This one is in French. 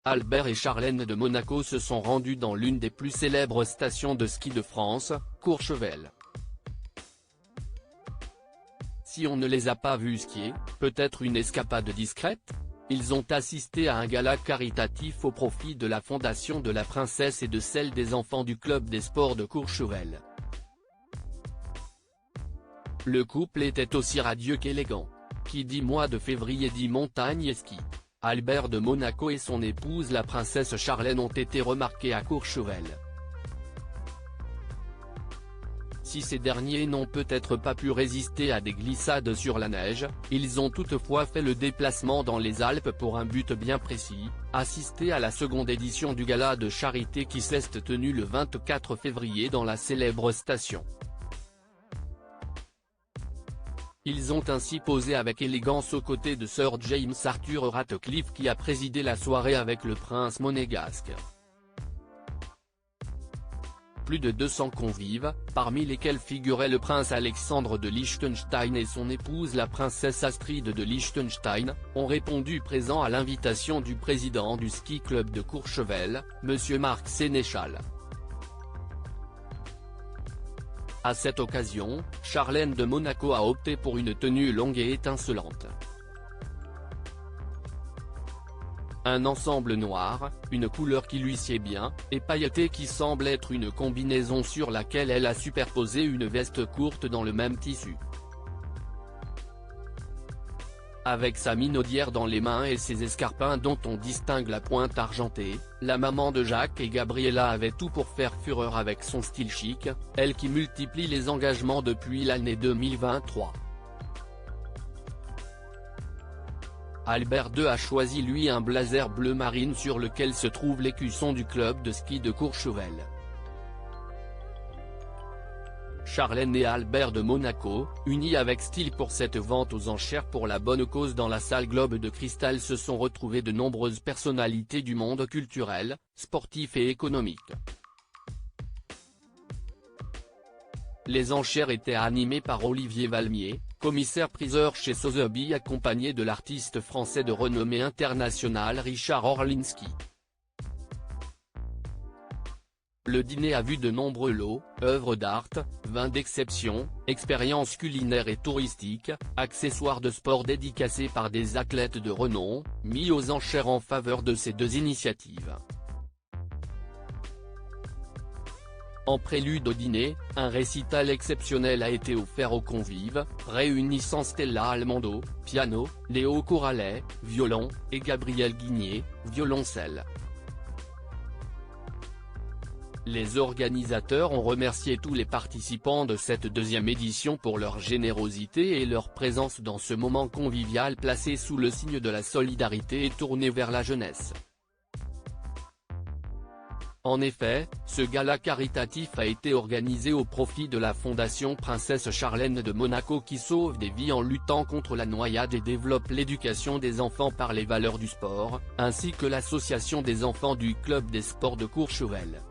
Albert et Charlène de Monaco se sont rendus dans l'une des plus célèbres stations de ski de France, Courchevel. Si on ne les a pas vus skier, peut-être une escapade discrète? Ils ont assisté à un gala caritatif au profit de la Fondation de la Princesse et de celle des enfants du club des sports de Courchevel. Le couple était aussi radieux qu'élégant. Qui dit mois de février dit montagne et ski. Albert de Monaco et son épouse la princesse Charlène ont été remarqués à Courchevel. Si ces derniers n'ont peut-être pas pu résister à des glissades sur la neige, ils ont toutefois fait le déplacement dans les Alpes pour un but bien précis, assister à la seconde édition du gala de charité qui s'est tenu le 24 février dans la célèbre station. Ils ont ainsi posé avec élégance aux côtés de Sir James Arthur Ratcliffe qui a présidé la soirée avec le prince monégasque. Plus de 200 convives, parmi lesquels figurait le prince Alexandre de Liechtenstein et son épouse la princesse Astrid de Liechtenstein, ont répondu présents à l'invitation du président du ski club de Courchevel, M. Marc Sénéchal. À cette occasion, Charlène de Monaco a opté pour une tenue longue et étincelante. Un ensemble noir, une couleur qui lui sied bien, et pailletée qui semble être une combinaison sur laquelle elle a superposé une veste courte dans le même tissu. Avec sa minaudière dans les mains et ses escarpins dont on distingue la pointe argentée, la maman de Jacques et Gabriella avait tout pour faire fureur avec son style chic, elle qui multiplie les engagements depuis l'année 2023. Albert II a choisi lui un blazer bleu marine sur lequel se trouve l'écusson du club de ski de Courchevel. Charlène et Albert de Monaco, unis avec style pour cette vente aux enchères pour la bonne cause dans la salle Globe de Cristal se sont retrouvés de nombreuses personnalités du monde culturel, sportif et économique. Les enchères étaient animées par Olivier Valmier, commissaire-priseur chez Sotheby's accompagné de l'artiste français de renommée internationale Richard Orlinski. Le dîner a vu de nombreux lots, œuvres d'art, vins d'exception, expériences culinaires et touristiques, accessoires de sport dédicacés par des athlètes de renom, mis aux enchères en faveur de ces deux initiatives. En prélude au dîner, un récital exceptionnel a été offert aux convives, réunissant Stella Almondo, piano, Léo Corrallet, violon, et Gabriel Guigné, violoncelle. Les organisateurs ont remercié tous les participants de cette deuxième édition pour leur générosité et leur présence dans ce moment convivial placé sous le signe de la solidarité et tourné vers la jeunesse. En effet, ce gala caritatif a été organisé au profit de la Fondation Princesse Charlène de Monaco qui sauve des vies en luttant contre la noyade et développe l'éducation des enfants par les valeurs du sport, ainsi que l'Association des enfants du club des sports de Courchevel.